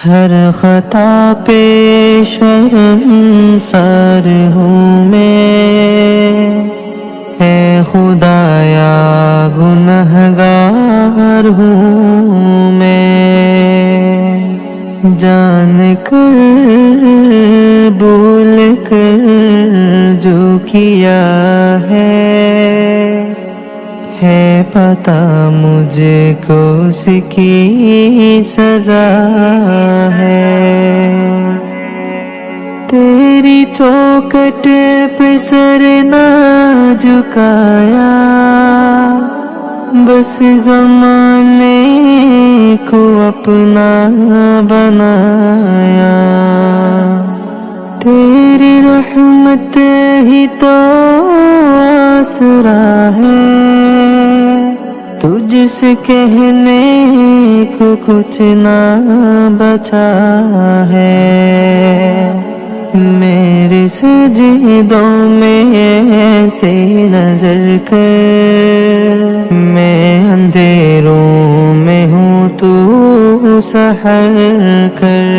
ہر خطا پہ شرمسار ہوں میں، اے خدایا گنہگار ہوں میں، جان کر بھول کر جو کیا ہے پتہ مجھے کو اس کی سزا ہے۔ تیری چوکھٹ پہ سر نہ جھکایا، بس زمانے کو اپنا بنایا۔ تیری رحمت ہی تو آسرا ہے، تجھ سے کہنے کو کچھ نہ بچا ہے۔ میرے سجدوں میں ایسے نظر کر، میں اندھیروں میں ہوں تو سحر کر،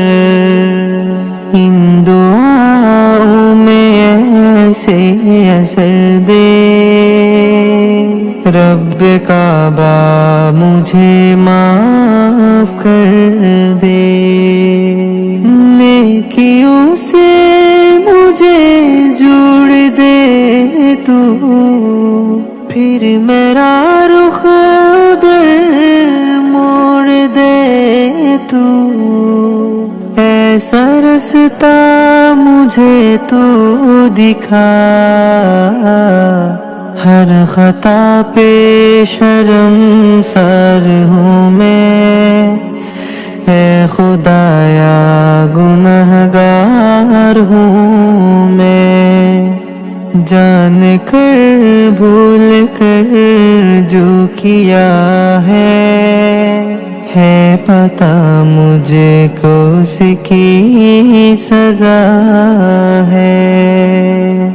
ان دعاؤں میں ایسے اثر دے، رب کعبہ مجھے معاف کر دے۔ نیکیوں سے مجھے جوڑ دے تو، پھر میرا رخ ادھر موڑ دے تو، ایسا رستہ مجھے تو دکھا، ہر خطا پہ شرمسار ہوں میں، اے خدایا گنہگار ہوں میں، جان کر بھول کر جو کیا ہے پتہ مجھے کو اس کی سزا ہے۔